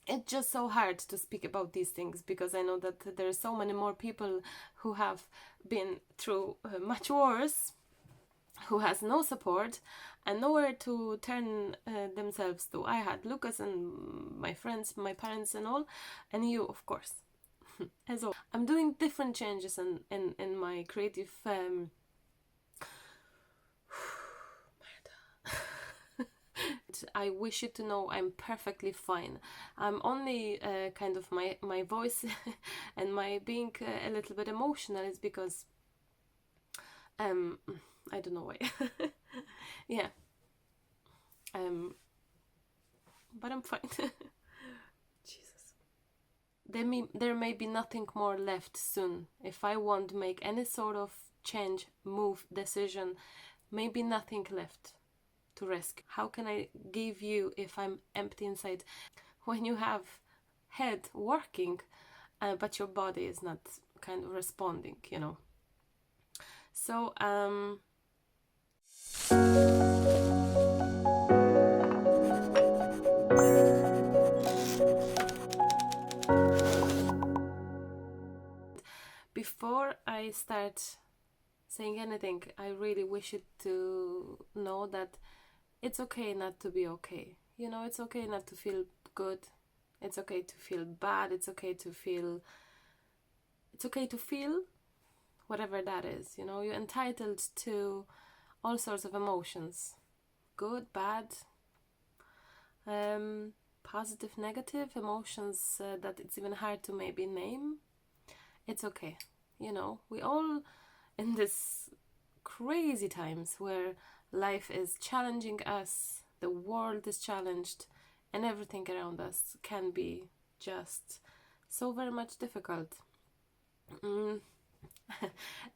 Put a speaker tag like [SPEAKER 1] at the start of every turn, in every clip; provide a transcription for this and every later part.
[SPEAKER 1] it's just so hard to speak about these things, because I know that there are so many more people who have been through much worse, who has no support and nowhere to turn themselves to. I had Lucas and my friends, my parents and all, and you, of course. As well, I'm doing different changes in my creative I wish you to know I'm perfectly fine. I'm only kind of my voice and my being a little bit emotional is because I don't know why. Yeah. But I'm fine. Jesus. There may be nothing more left soon. If I won't make any sort of change, move, decision, maybe nothing left to rescue. How can I give you if I'm empty inside? When you have head working, but your body is not kind of responding, you know. So before I start saying anything, I really wish you to know that it's okay not to be okay. You know, it's okay not to feel good. It's okay to feel bad. It's okay to feel whatever that is. You know, you're entitled to all sorts of emotions. Good, bad, positive, negative emotions that it's even hard to maybe name. It's okay. You know, we all in this crazy times where life is challenging us, the world is challenged, and everything around us can be just so very much difficult. And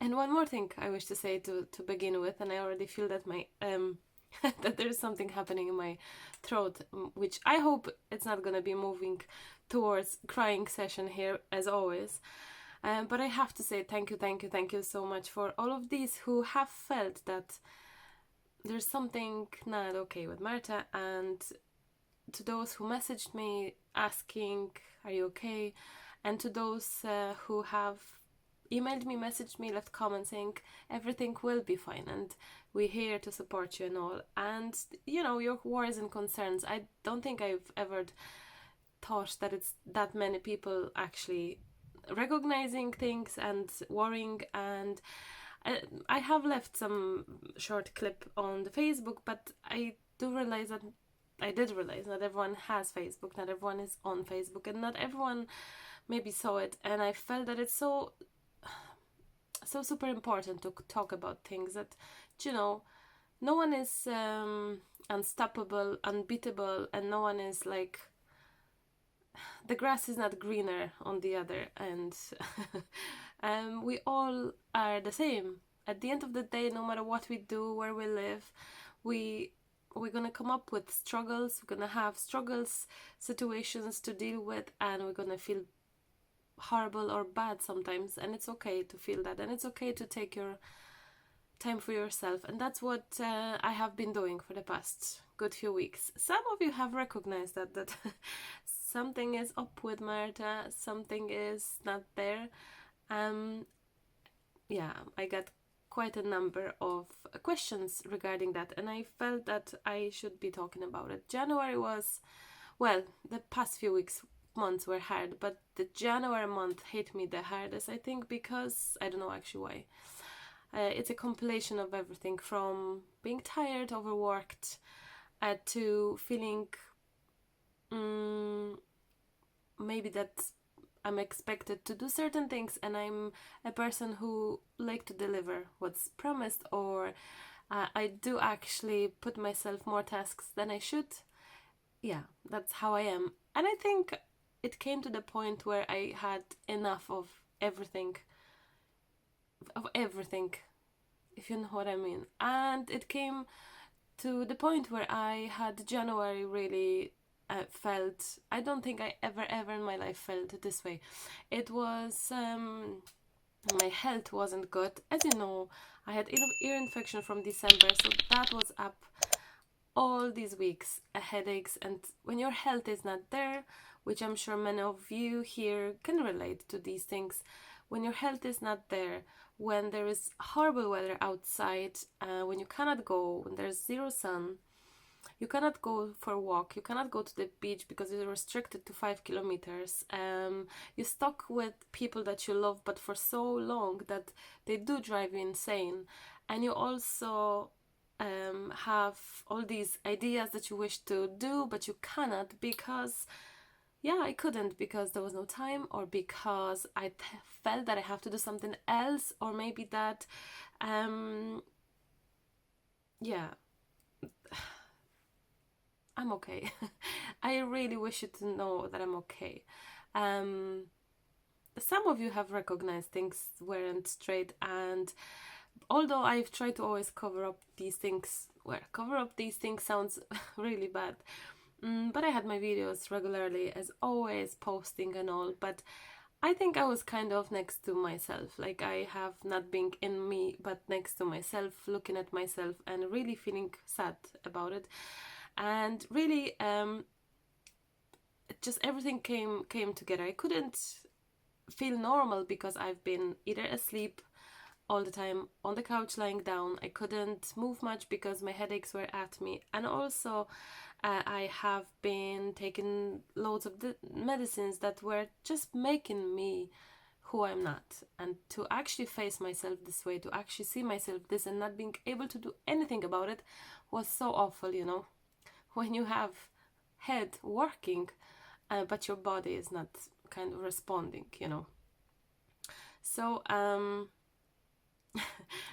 [SPEAKER 1] one more thing I wish to say to begin with, and I already feel that my that there's something happening in my throat, which I hope it's not gonna be moving towards crying session here as always. But I have to say thank you so much for all of these who have felt that there's something not okay with Marta, and to those who messaged me asking, are you okay? And to those who have emailed me, messaged me, left comments saying everything will be fine and we're here to support you and all. And, you know, your worries and concerns, I don't think I've ever thought that it's that many people actually recognizing things and worrying. And I have left some short clip on the Facebook, but I did realize not everyone has Facebook, not everyone is on Facebook, and not everyone maybe saw it. And I felt that it's so super important to talk about things that, you know, no one is unstoppable, unbeatable, and no one is like, the grass is not greener on the other end. We all are the same. At the end of the day, no matter what we do, where we live, we're gonna come up with struggles. We're gonna have struggles, situations to deal with, and we're gonna feel horrible or bad sometimes. And it's okay to feel that, and it's okay to take your time for yourself. And that's what I have been doing for the past good few weeks. Some of you have recognized that something is up with Marta, something is not there. Yeah, I got quite a number of questions regarding that, and I felt that I should be talking about it. January was, well, the past few months were hard, but the January month hit me the hardest, I think, because I don't know actually why. It's a compilation of everything from being tired, overworked, to feeling maybe that I'm expected to do certain things, and I'm a person who like to deliver what's promised, or I do actually put myself more tasks than I should. Yeah, that's how I am. And I think it came to the point where I had enough of everything, if you know what I mean. And it came to the point where I had January really felt, I don't think I ever in my life felt this way. It was, my health wasn't good. As you know, I had ear infection from December, so that was up. all these weeks, headaches, and when your health is not there, which I'm sure many of you here can relate to these things, when your health is not there, when there is horrible weather outside, when you cannot go, when there's zero sun, you cannot go for a walk, you cannot go to the beach because you're restricted to 5 kilometers. You're stuck with people that you love, but for so long that they do drive you insane. And you also have all these ideas that you wish to do, but you cannot because, yeah, I couldn't because there was no time, or because I felt that I have to do something else, or maybe that, yeah, I'm okay. I really wish you to know that I'm okay. Some of you have recognized things weren't straight, and although I've tried to always cover up these things, well, cover up these things sounds really bad, but I had my videos regularly, as always, posting and all, but I think I was kind of next to myself, like I have not been in me, but next to myself, looking at myself and really feeling sad about it. And really, just everything came together. I couldn't feel normal because I've been either asleep all the time on the couch lying down. I couldn't move much because my headaches were at me, and also I have been taking loads of the medicines that were just making me who I'm not. And to actually face myself this way, to actually see myself this and not being able to do anything about it, was so awful, you know. When you have head working, but your body is not kind of responding, you know. So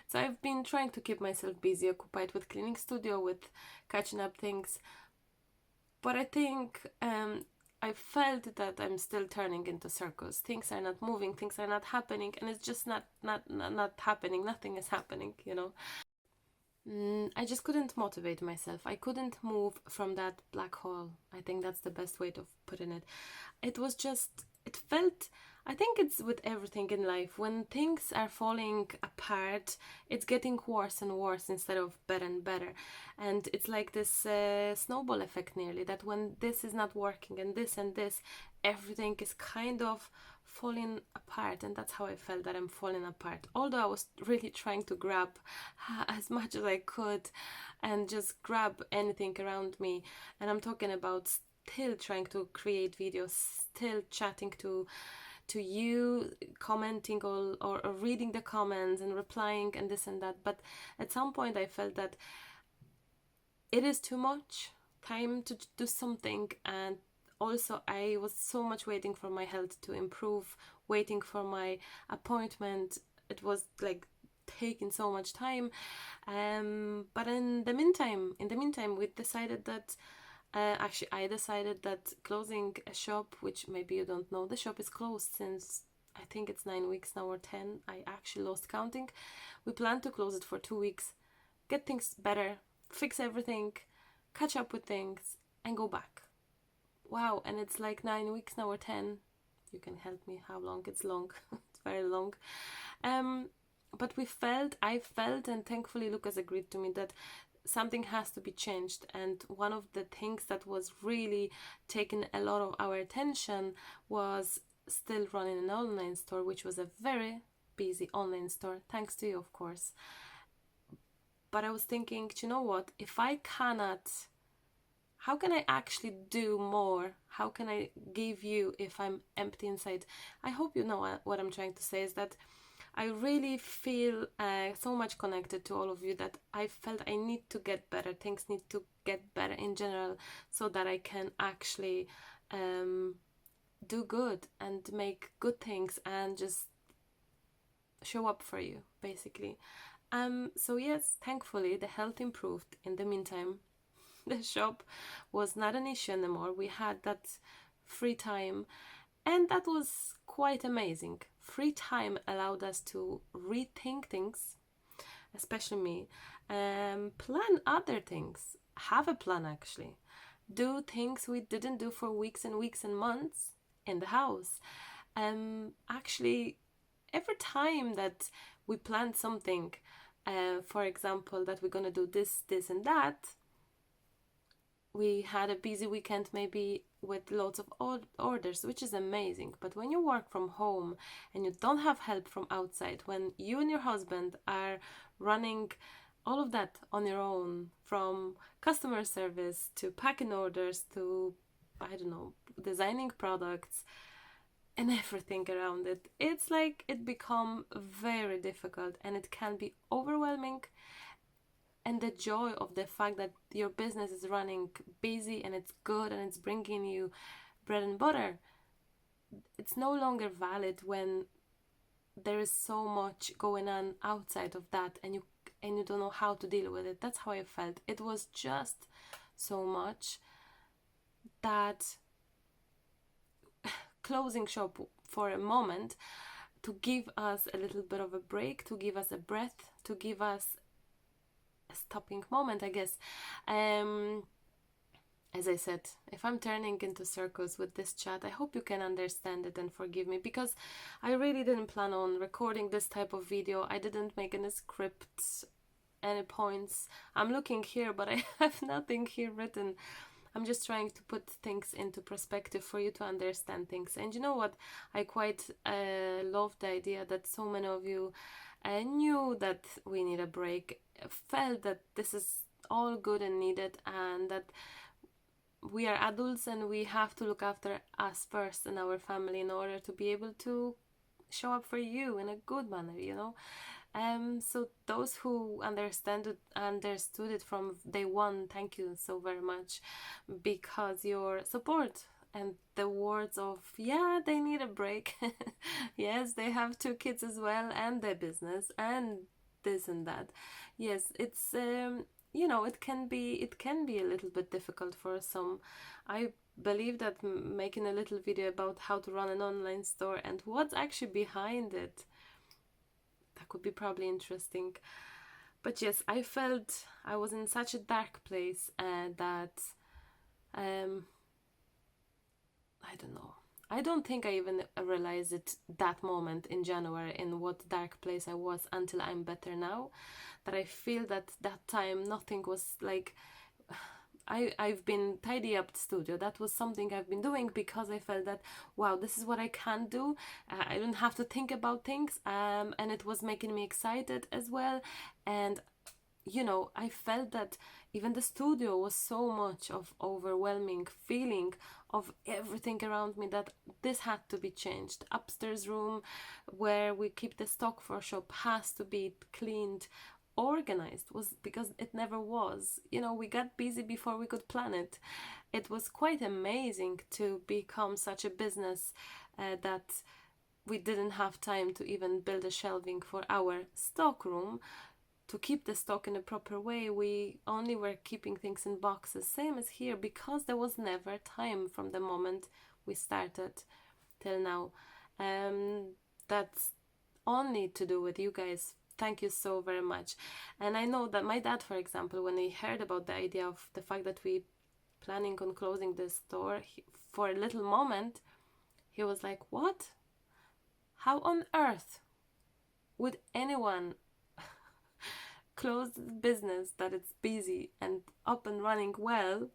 [SPEAKER 1] so I've been trying to keep myself busy, occupied with cleaning studio, with catching up things, but I think I felt that I'm still turning into circles. Things are not moving, things are not happening, and it's just not happening. Nothing is happening, you know. I just couldn't motivate myself. I couldn't move from that black hole. I think that's the best way of putting it. It was just, it felt, I think it's with everything in life. When things are falling apart, it's getting worse and worse instead of better and better. And it's like this snowball effect nearly, that when this is not working and this, everything is kind of falling apart. And that's how I felt, that I'm falling apart. Although I was really trying to grab as much as I could and just grab anything around me. And I'm talking about still trying to create videos, still chatting to you, commenting or reading the comments and replying and this and that. But at some point I felt that it is too much time to do something. And also I was so much waiting for my health to improve, waiting for my appointment. It was like taking so much time, but in the meantime we decided that actually I decided that closing a shop, which maybe you don't know, the shop is closed since I think it's 9 weeks now, or 10. I actually lost counting. We plan to close it for 2 weeks, get things better, fix everything, catch up with things, and go back. Wow, and it's like 9 weeks now, or 10. You can help me how long. It's long. It's very long. But I felt, and thankfully Lucas agreed to me, that something has to be changed. And one of the things that was really taking a lot of our attention was still running an online store, which was a very busy online store, thanks to you, of course. But I was thinking, you know what, if I cannot, how can I actually do more? How can I give you if I'm empty inside? I hope you know what I'm trying to say is that I really feel so much connected to all of you, that I felt I need to get better. Things need to get better in general, so that I can actually do good and make good things and just show up for you, basically. So yes, thankfully the health improved in the meantime. The shop was not an issue anymore. We had that free time, and that was quite amazing. Free time allowed us to rethink things, especially me, plan other things, have a plan actually, do things we didn't do for weeks and weeks and months in the house. Actually, every time that we planned something, for example, that we're gonna do this and that, we had a busy weekend, maybe with lots of orders, which is amazing. But when you work from home and you don't have help from outside, when you and your husband are running all of that on your own, from customer service to packing orders to, I don't know, designing products and everything around it, it's like it become very difficult, and it can be overwhelming. And the joy of the fact that your business is running busy and it's good and it's bringing you bread and butter, it's no longer valid when there is so much going on outside of that, and you don't know how to deal with it. That's how I felt. It was just so much that closing shop for a moment, to give us a little bit of a break, to give us a breath, to give us a stopping moment, I guess. As I said, if I'm turning into circles with this chat, I hope you can understand it and forgive me, because I really didn't plan on recording this type of video. I didn't make any scripts, any points. I'm looking here, but I have nothing here written. I'm just trying to put things into perspective for you to understand things. And you know what? I quite love the idea that so many of you knew that we need a break, felt that this is all good and needed, and that we are adults and we have to look after us first and our family in order to be able to show up for you in a good manner, you know. So those who understood it from day one, thank you so very much, because your support and the words of, yeah, they need a break. Yes, they have 2 kids as well, and their business and this and that. Yes, it's you know, it can be a little bit difficult for some. I believe that making a little video about how to run an online store and what's actually behind it, that could be probably interesting. But yes, I felt I was in such a dark place that I don't know. I don't think I even realized it that moment in January, in what dark place I was, until I'm better now. That I feel that time nothing was like, I've been tidy up the studio. That was something I've been doing because I felt that, wow, this is what I can do. I don't have to think about things, and it was making me excited as well. And you know, I felt that even the studio was so much of overwhelming feeling of everything around me, that this had to be changed. Upstairs room where we keep the stock for shop has to be cleaned, organized, was because it never was. You know, we got busy before we could plan it. It was quite amazing to become such a business that we didn't have time to even build a shelving for our stock room. To keep the stock in a proper way, we only were keeping things in boxes, same as here, because there was never time from the moment we started till now. That's only to do with you guys. Thank you so very much. And I know that my dad, for example, when he heard about the idea of the fact that we planning on closing the store, for a little moment he was like, what? How on earth would anyone close the business that it's busy and up and running well?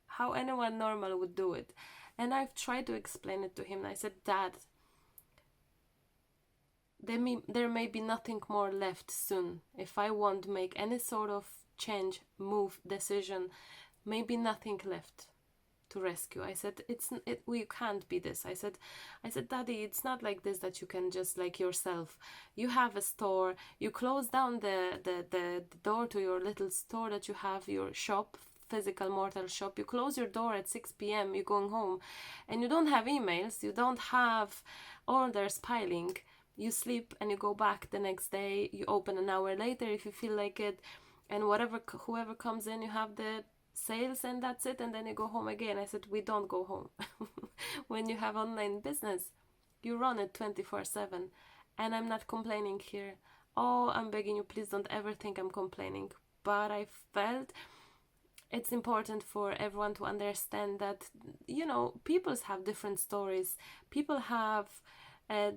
[SPEAKER 1] How anyone normal would do it? And I've tried to explain it to him. I said, Dad, there may be nothing more left soon. If I won't make any sort of change, move, decision, maybe nothing left to rescue. I said, we can't be this. I said, Daddy, it's not like this, that you can just like yourself. You have a store, you close down the door to your little store that you have, your shop, physical mortal shop. You close your door at 6 p.m, you're going home, and you don't have emails, you don't have orders piling. You sleep and you go back the next day, you open an hour later if you feel like it, and whoever comes in, you have the sales and that's it, and then you go home again. I said, we don't go home. When you have online business, you run it 24/7. And I'm not complaining here. Oh, I'm begging you, please don't ever think I'm complaining. But I felt it's important for everyone to understand that, you know, people have different stories. People have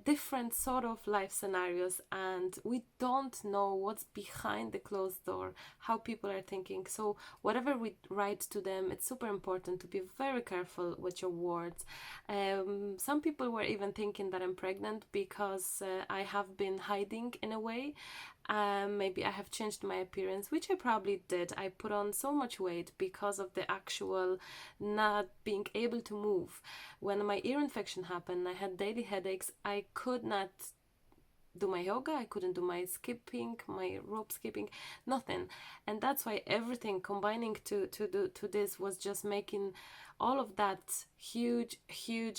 [SPEAKER 1] different sort of life scenarios, and we don't know what's behind the closed door, how people are thinking. So whatever we write to them, it's super important to be very careful with your words. Some people were even thinking that I'm pregnant because I have been hiding in a way. Maybe I have changed my appearance, which I probably did. I put on so much weight because of the actual not being able to move. When my ear infection happened, I had daily headaches. I could not do my yoga, I couldn't do my skipping, my rope skipping, nothing. And that's why everything combining to this was just making all of that huge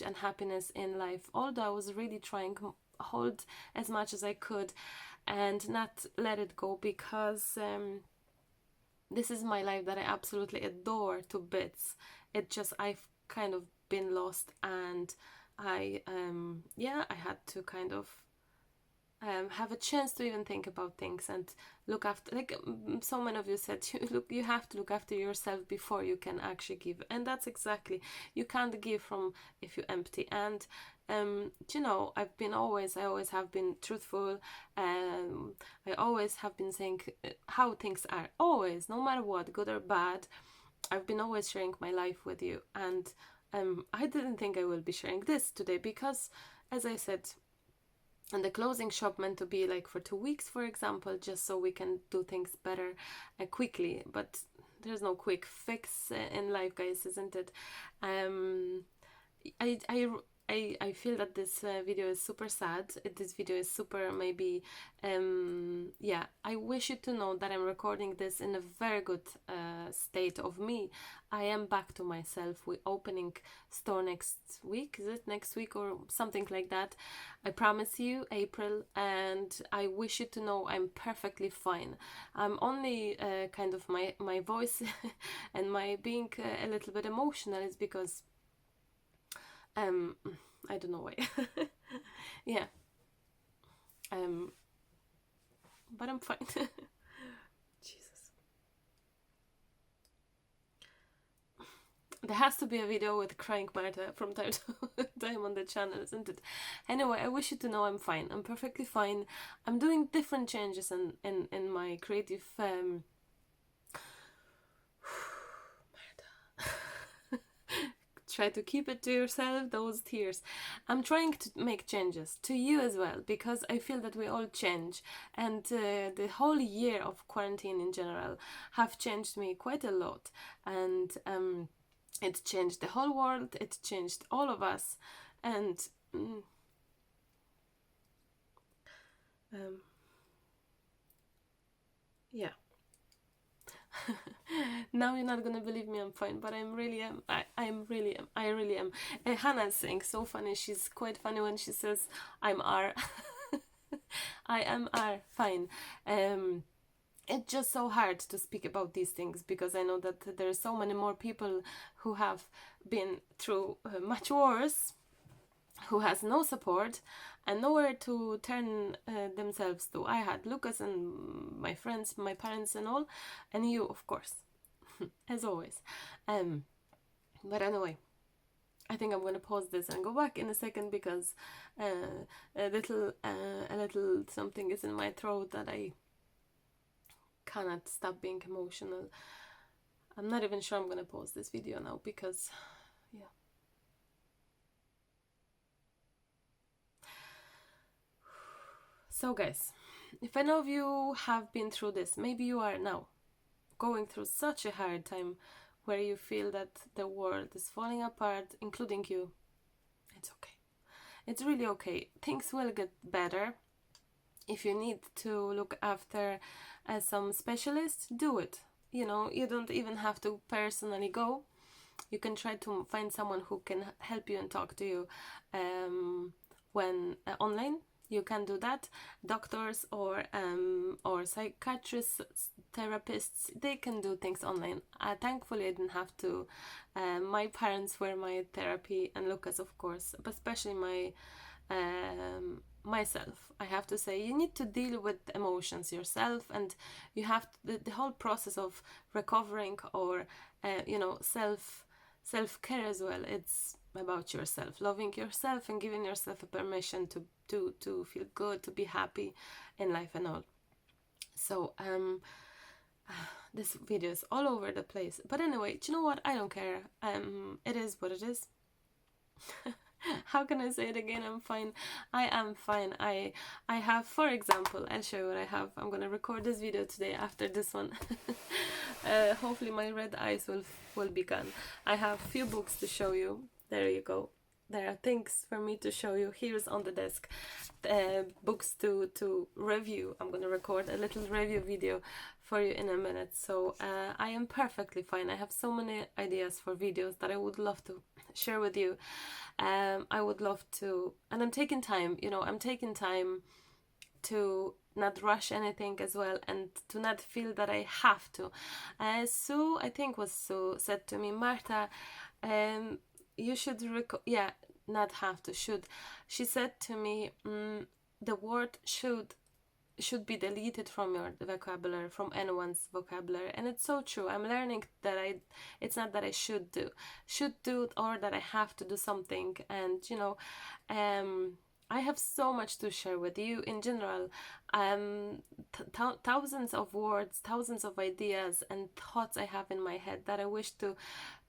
[SPEAKER 1] unhappiness in life. Although I was really trying hold as much as I could and not let it go, because this is my life that I absolutely adore to bits. It just, I've kind of been lost, and I had to kind of have a chance to even think about things and look after, like so many of you said, you have to look after yourself before you can actually give. And that's exactly, you can't give from if you're empty. And I always have been truthful. I always have been saying how things are, always, no matter what, good or bad. I've been always sharing my life with you, and I didn't think I will be sharing this today because, as I said, and the closing shop meant to be like for 2 weeks, for example, just so we can do things better quickly. But there's no quick fix in life, guys, isn't it? I feel that this video is super sad. This video is super maybe, I wish you to know that I'm recording this in a very good state of me. I am back to myself. We're opening store next week. Is it next week or something like that? I promise you, April, and I wish you to know I'm perfectly fine. I'm only kind of my voice and my being a little bit emotional is because I don't know why. Yeah. But I'm fine. Jesus. There has to be a video with crying Marta from time to time on the channel, isn't it? Anyway, I wish you to know I'm fine. I'm perfectly fine. I'm doing different changes in my creative try to keep it to yourself, those tears. I'm trying to make changes to you as well, because I feel that we all change, and the whole year of quarantine in general have changed me quite a lot, and it changed the whole world, it changed all of us, and yeah. Now you're not gonna believe me, I'm fine, but I really am. I really am. Hannah's saying so funny. She's quite funny when she says I'm R. I am R. Fine. It's just so hard to speak about these things because I know that there are so many more people who have been through much worse, who has no support and nowhere to turn themselves to. I had Lucas and my friends, my parents and all, and you, of course, as always. But anyway, I think I'm gonna pause this and go back in a second because a little something is in my throat that I cannot stop being emotional. I'm not even sure I'm gonna pause this video now because, yeah. So guys, if any of you have been through this, maybe you are now going through such a hard time where you feel that the world is falling apart, including you, it's okay. It's really okay. Things will get better. If you need to look after some specialists, do it. You don't even have to personally go. You can try to find someone who can help you and talk to you when online. You can do that. Doctors or psychiatrists, therapists, they can do things online. Thankfully, I didn't have to. My parents were my therapy, and Lucas, of course, but especially myself. I have to say, you need to deal with emotions yourself, and you have the whole process of recovering or self-care as well. It's about yourself, loving yourself and giving yourself a permission to feel good, to be happy in life and all. So this video is all over the place, but anyway, do you know what, I don't care. It is what it is. How can I say it again? I'm fine. I am fine. I have, for example, I'll show you what I have. I'm gonna record this video today after this one. Hopefully my red eyes will be gone. I have few books to show you. There you go. There are things for me to show you. Here's on the desk books to review. I'm gonna record a little review video for you in a minute. So I am perfectly fine. I have so many ideas for videos that I would love to share with you. I would love to, and I'm taking time, you know, I'm taking time to not rush anything as well, and to not feel that I have to. Sue, I think was Sue, said to me, Marta, you should not have to, should. She said to me, the word should be deleted from your vocabulary, from anyone's vocabulary. And it's so true. I'm learning that it's not that I should do or that I have to do something. And you know, I have so much to share with you in general. Thousands of words, thousands of ideas and thoughts I have in my head that I wish to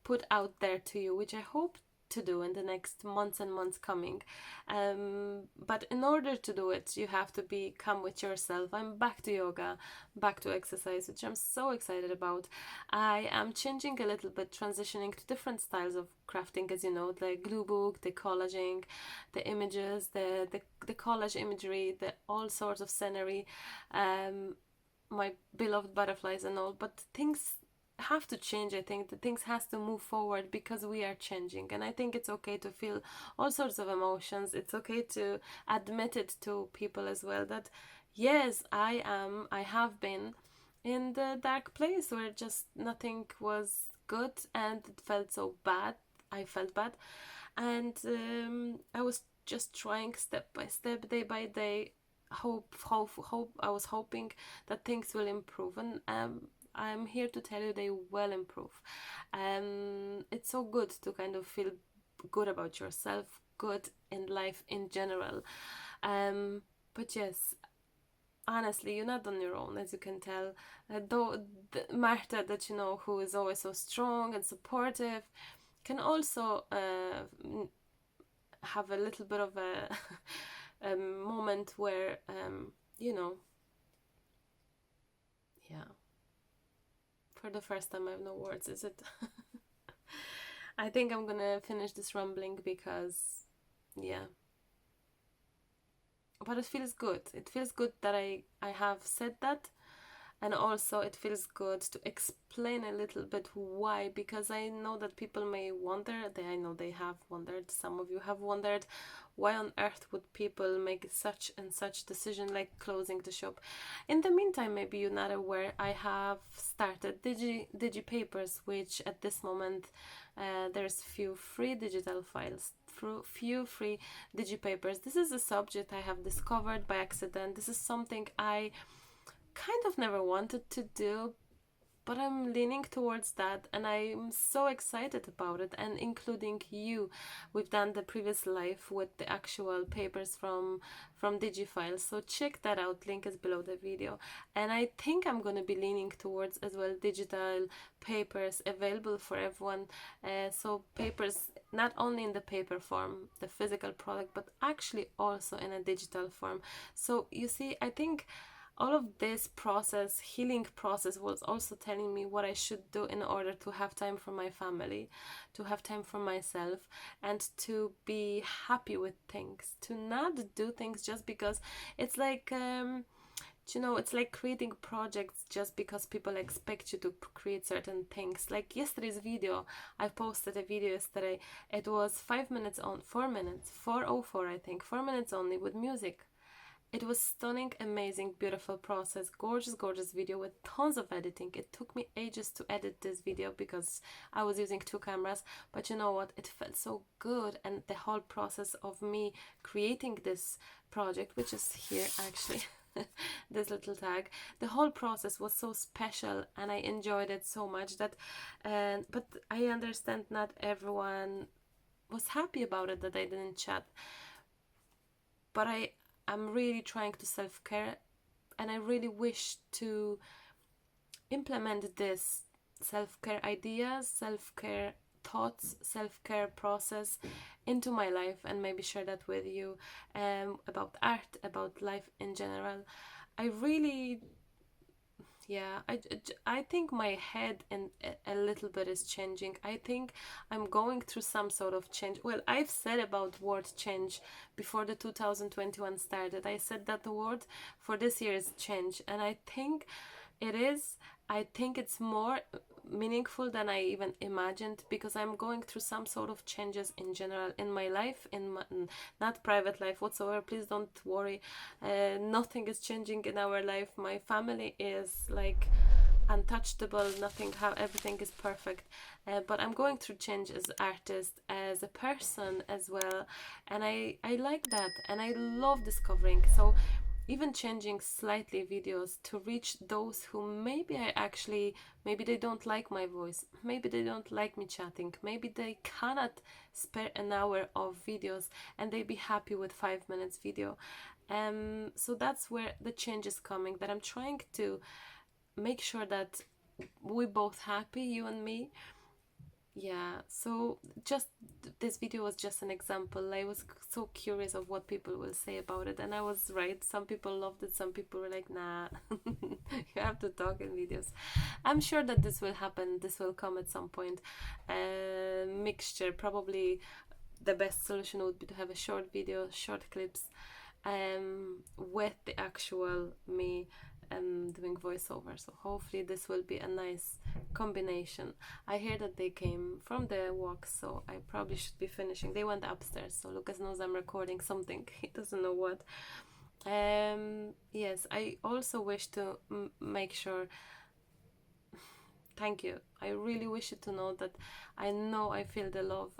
[SPEAKER 1] put out there to you, which I hope to do in the next months and months coming. But in order to do it, you have to come with yourself. I'm back to yoga, back to exercise, which I'm so excited about. I am changing a little bit, transitioning to different styles of crafting, as you know, the glue book, the collaging, the images, the collage imagery, the all sorts of scenery, my beloved butterflies and all. But things have to change. I think that things has to move forward because we are changing, and I think it's okay to feel all sorts of emotions. It's okay to admit it to people as well, that yes, I have been in the dark place where just nothing was good and it felt so bad. I felt bad, and I was just trying step by step, day by day, hope. I was hoping that things will improve, and I'm here to tell you they will improve. It's so good to kind of feel good about yourself, good in life in general. But yes, honestly, you're not on your own, as you can tell. Though Marta, that you know, who is always so strong and supportive, can also have a little bit of a moment where, you know, yeah. For the first time, I have no words, is it? I think I'm gonna finish this rambling because, yeah. But it feels good. It feels good that I have said that. And also it feels good to explain a little bit why, because I know that people may wonder, I know they have wondered, some of you have wondered, why on earth would people make such and such decision like closing the shop. In the meantime, maybe you're not aware, I have started digi papers, which at this moment there's few free digital files, few free digi papers. This is a subject I have discovered by accident. This is something I kind of never wanted to do, but I'm leaning towards that, and I'm so excited about it, and including you. We've done the previous live with the actual papers from DigiFiles, so check that out, link is below the video. And I think I'm going to be leaning towards as well digital papers available for everyone, so papers not only in the paper form, the physical product, but actually also in a digital form. So you see, I think all of this process, healing process, was also telling me what I should do in order to have time for my family, to have time for myself, and to be happy with things, to not do things just because it's like, you know, it's like creating projects just because people expect you to create certain things. Like yesterday's video, I posted a video yesterday. It was 5 minutes on, 4 minutes, 4:04 I think, 4 minutes only with music. It was stunning, amazing, beautiful process, gorgeous video with tons of editing. It took me ages to edit this video because I was using 2 cameras, but you know what, it felt so good. And the whole process of me creating this project, which is here actually, this little tag, the whole process was so special, and I enjoyed it so much that, but I understand not everyone was happy about it that I didn't chat. But I'm really trying to self-care, and I really wish to implement this self-care ideas, self-care thoughts, self-care process into my life, and maybe share that with you, about art, about life in general. I really, yeah, I think my head and a little bit is changing. I think I'm going through some sort of change. Well, I've said about word change before the 2021 started. I said that the word for this year is change, and I think it is. I think it's more meaningful than I even imagined, because I'm going through some sort of changes in general in my life, in my, not private life whatsoever. Please don't worry. Nothing is changing in our life. My family is like untouchable. Nothing, how everything is perfect. But I'm going through change as artist, as a person as well, and I like that, and I love discovering. So even changing slightly videos to reach those who maybe they don't like my voice, maybe they don't like me chatting, maybe they cannot spare an hour of videos and they be happy with 5 minutes video. So that's where the change is coming, that I'm trying to make sure that we both happy, you and me. Yeah, so just this video was just an example. I was so curious of what people will say about it, and I was right. Some people loved it, some people were like, nah, you have to talk in videos. I'm sure that this will happen, this will come at some point. Mixture, probably the best solution would be to have a short video, short clips, with the actual me doing voiceover. So hopefully this will be a nice combination. I hear that they came from the walk, so I probably should be finishing. They went upstairs, so Lucas knows I'm recording something. He doesn't know what. Yes, I also wish to make sure. Thank you. I really wish you to know that I know I feel the love.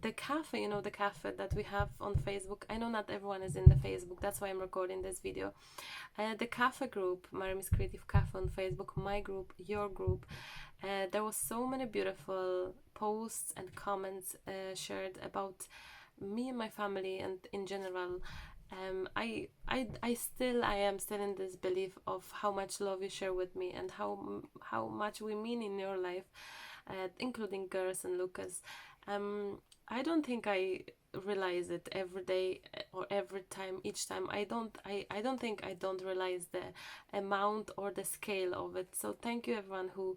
[SPEAKER 1] The cafe, the cafe that we have on Facebook. I know not everyone is in the Facebook. That's why I'm recording this video. The cafe group, Maremi's Creative Cafe on Facebook, my group, your group. There was so many beautiful posts and comments shared about me and my family, and in general. I am still in this belief of how much love you share with me, and how much we mean in your life, including girls and Lucas. I don't think I realize it every day, or every time, each time. I don't think I don't realize the amount or the scale of it. So thank you everyone who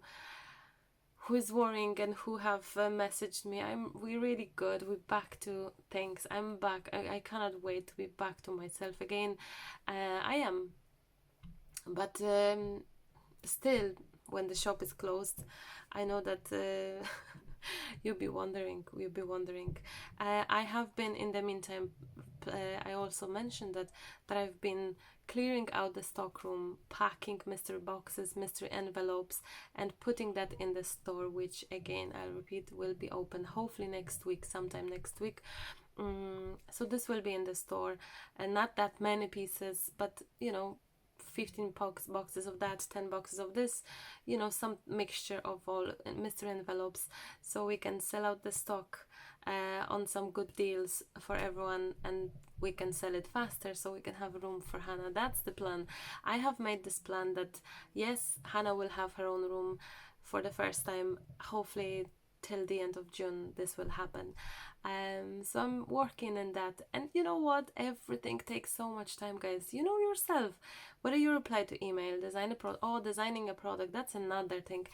[SPEAKER 1] is worrying and who have messaged me. We really good. We're back to things. I'm back. I cannot wait to be back to myself again. I am, but still, when the shop is closed, I know that you'll be wondering. I have been, in the meantime, I also mentioned that I've been clearing out the stockroom, packing mystery boxes, mystery envelopes, and putting that in the store, which again, I'll repeat, will be open hopefully next week, sometime next week. So this will be in the store, and not that many pieces, but 15 boxes of that, 10 boxes of this, some mixture of all mystery envelopes, so we can sell out the stock on some good deals for everyone, and we can sell it faster so we can have room for Hannah. That's the plan. I have made this plan that yes, Hannah will have her own room for the first time, hopefully till the end of June this will happen. So I'm working in that, and you know what, everything takes so much time, guys. You know yourself, whether you reply to email, designing a product, that's another thing.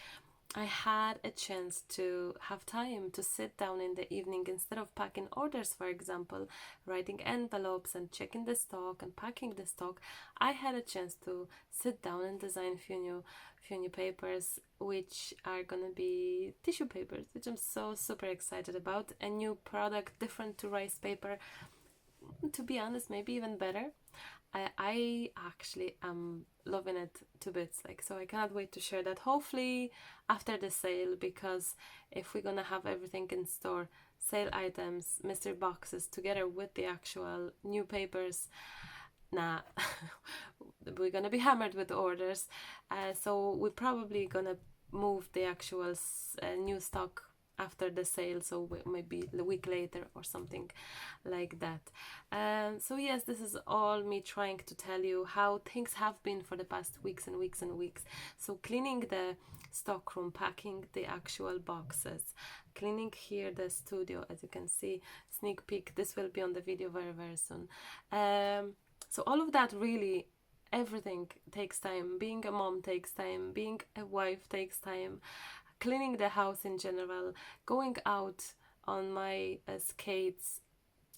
[SPEAKER 1] I had a chance to have time to sit down in the evening, instead of packing orders, for example, writing envelopes and checking the stock and packing the stock. I had a chance to sit down and design a few new papers, which are gonna be tissue papers, which I'm so super excited about. A new product, different to rice paper, to be honest, maybe even better. I actually am loving it to bits, so I cannot wait to share that, hopefully after the sale, because if we're gonna have everything in store, sale items, mystery boxes, together with the actual new papers, nah, we're gonna be hammered with orders. So we're probably gonna move the actual new stock after the sale, so maybe a week later or something like that. So yes, this is all me trying to tell you how things have been for the past weeks and weeks and weeks. So cleaning the stockroom, packing the actual boxes, cleaning here the studio, as you can see, sneak peek, this will be on the video very, very soon. So all of that, really, everything takes time. Being a mom takes time, being a wife takes time, cleaning the house in general, going out on my skates,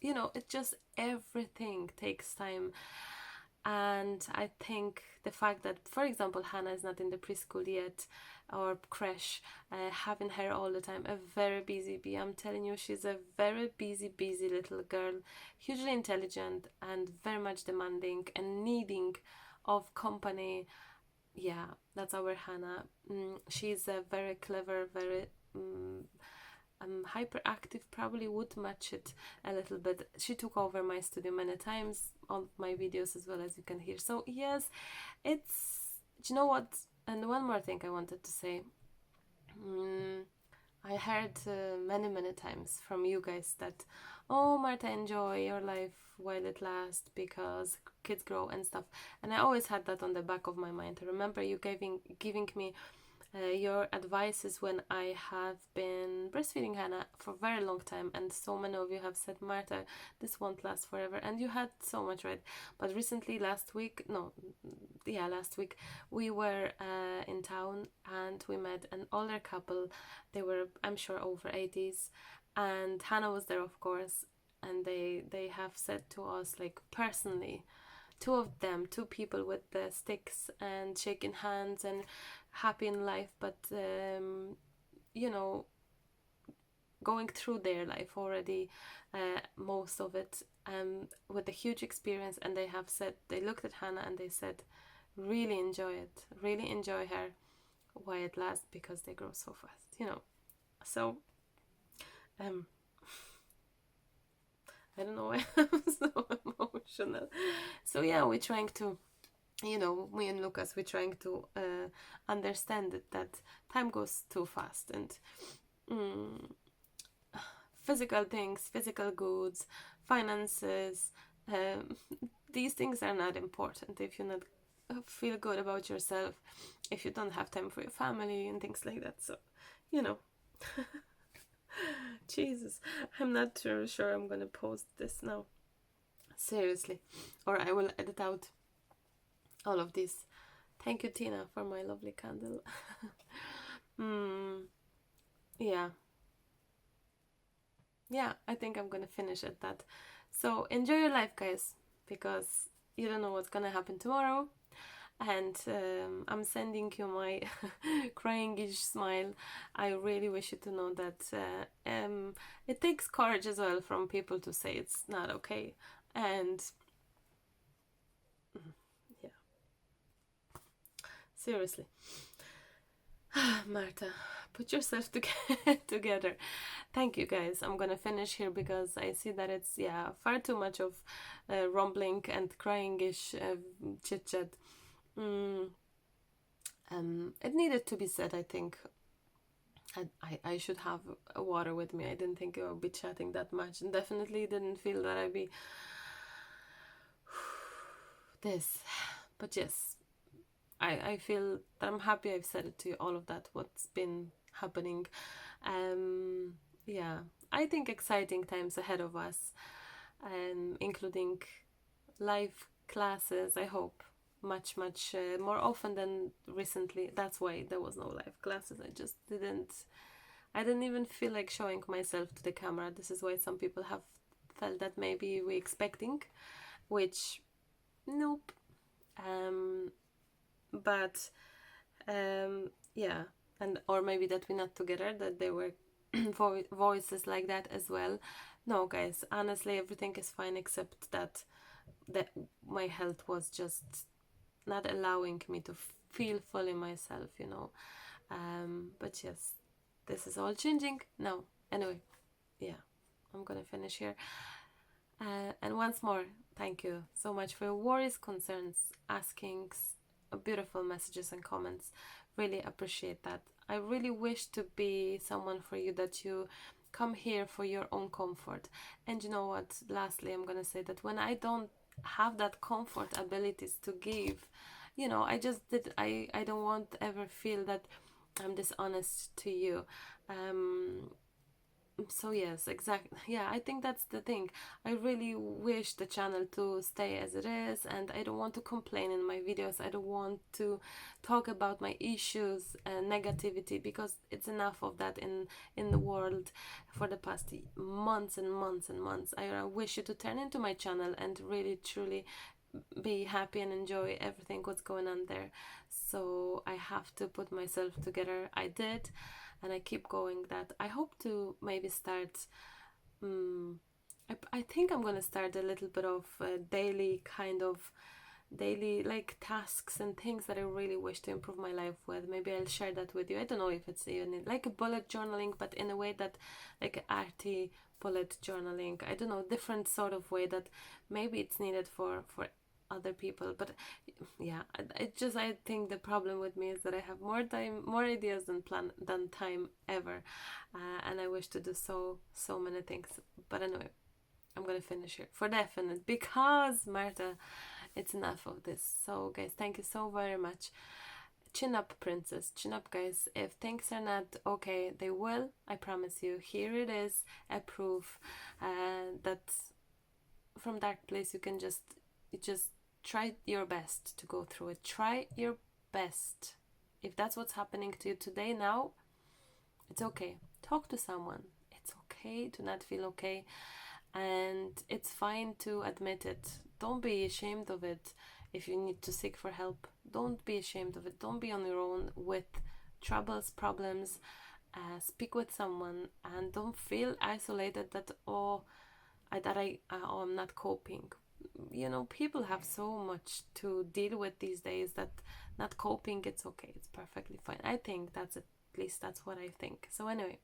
[SPEAKER 1] you know, it just, everything takes time. And I think the fact that, for example, Hannah is not in the preschool yet or creche, having her all the time, a very busy bee. I'm telling you, she's a very busy little girl, hugely intelligent and very much demanding and needing of company. Yeah, that's our Hannah. She's a very clever, very hyperactive, probably would match it a little bit. She took over my studio many times on my videos as well, as you can hear. So yes, it's, you know what, and one more thing I wanted to say. I heard many times from you guys that, oh Marta, enjoy your life while it lasts because kids grow and stuff, and I always had that on the back of my mind. I remember you giving me your advices when I have been breastfeeding Hannah for a very long time, and so many of you have said, Marta, this won't last forever, and you had so much right. But recently, last week, we were in town and we met an older couple. They were, I'm sure, over 80s, and Hannah was there, of course, and they have said to us, like, personally, two people with the sticks and shaking hands and happy in life, but you know, going through their life already, most of it, with a huge experience. And they have said, they looked at Hannah and they said, really enjoy it, really enjoy her while it lasts, because they grow so fast, you know. So I don't know why I'm so emotional. So yeah, we're trying to, you know, me and Lucas, we're trying to understand that time goes too fast, and physical things, physical goods, finances, these things are not important if you not feel good about yourself, if you don't have time for your family and things like that. So, you know. Jesus, I'm not sure I'm gonna post this now, seriously, or I will edit out all of this. Thank you, Tina, for my lovely candle. Yeah, I think I'm gonna finish at that. So enjoy your life, guys, because you don't know what's gonna happen tomorrow. And I'm sending you my crying-ish smile. I really wish you to know that it takes courage as well from people to say it's not okay. And yeah, seriously, Marta, put yourself together. Thank you, guys. I'm gonna finish here because I see that it's, yeah, far too much of rumbling and crying-ish chit chat. It needed to be said, I think. I should have a water with me. I didn't think I would be chatting that much, and definitely didn't feel that I'd be this. But yes, I feel that I'm happy I've said it to you, all of that, what's been happening. Yeah, I think exciting times ahead of us, including live classes, I hope. Much more often than recently. That's why there was no live classes. I didn't even feel like showing myself to the camera. This is why some people have felt that maybe we're expecting, which nope. But yeah, and or maybe that we're not together, that there were voices like that as well. No, guys, honestly, everything is fine, except that my health was just not allowing me to feel fully myself, you know. But yes, this is all changing now. Anyway, yeah, I'm gonna finish here. And once more, thank you so much for your worries, concerns, askings, beautiful messages and comments. Really appreciate that. I really wish to be someone for you, that you come here for your own comfort. And you know what, lastly, I'm gonna say that when I don't have that comfort abilities to give, you know, I don't want to ever feel that I'm dishonest to you. So yes, exactly, yeah, I think that's the thing. I really wish the channel to stay as it is, and I don't want to complain in my videos. I don't want to talk about my issues and negativity, because it's enough of that in the world for the past months and months and months. I wish you to turn into my channel and really truly be happy and enjoy everything what's going on there. So I have to put myself together. I did, and I keep going. That I hope to maybe start. I think I'm gonna start a little bit of daily like tasks and things that I really wish to improve my life with. Maybe I'll share that with you. I don't know if it's even like a bullet journaling, but in a way that like an arty bullet journaling. I don't know, different sort of way that maybe it's needed for other people. But yeah, I think the problem with me is that I have more time, more ideas than time ever, and I wish to do so many things. But anyway, I'm gonna finish here for definite, because Marta, it's enough of this. So guys, thank you so very much. Chin up, princess, chin up, guys. If things are not okay, they will, I promise you. Here it is, a proof that from that place you can just try your best to go through it. Try your best. If that's what's happening to you today, now, it's okay. Talk to someone. It's okay to not feel okay, and it's fine to admit it. Don't be ashamed of it. If you need to seek for help, don't be ashamed of it. Don't be on your own with troubles, problems. Speak with someone, and don't feel isolated that I'm not coping. You know, people have so much to deal with these days that not coping, it's okay, it's perfectly fine. I think that's at least that's what I think. So anyway,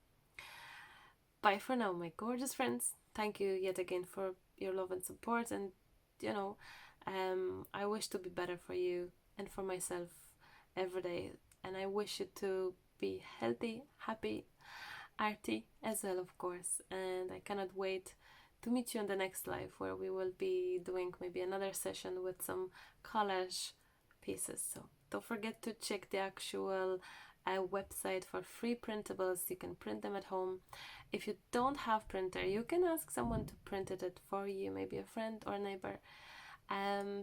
[SPEAKER 1] bye for now, my gorgeous friends. Thank you yet again for your love and support, and you know, I wish to be better for you and for myself every day, and I wish you to be healthy, happy, arty as well, of course. And I cannot wait to meet you in the next live, where we will be doing maybe another session with some collage pieces. So don't forget to check the actual website for free printables. You can print them at home. If you don't have printer, you can ask someone to print it for you, maybe a friend or a neighbor.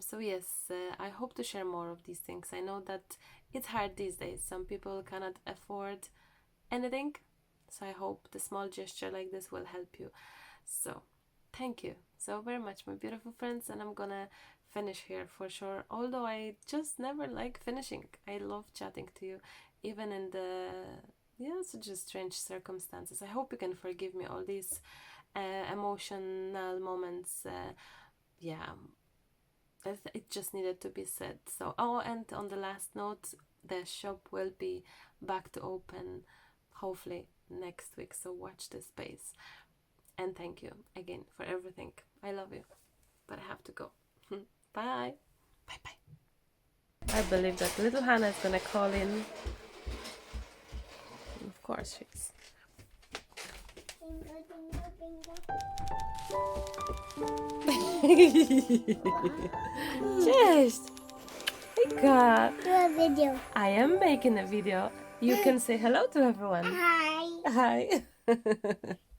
[SPEAKER 1] So yes, I hope to share more of these things. I know that it's hard these days. Some people cannot afford anything, so I hope the small gesture like this will help you. So thank you so very much, my beautiful friends, and I'm gonna finish here for sure, although I just never like finishing. I love chatting to you, even in the such strange circumstances. I hope you can forgive me all these emotional moments. It just needed to be said. So, and on the last note, the shop will be back to open hopefully next week, so watch this space. And thank you again for everything. I love you, but I have to go. Bye. Bye bye. I believe that little Hannah is gonna call in. Of course she is. Cześć! Hejka!
[SPEAKER 2] Do a video.
[SPEAKER 1] I am making a video. You can say hello to everyone.
[SPEAKER 2] Hi.
[SPEAKER 1] Hi.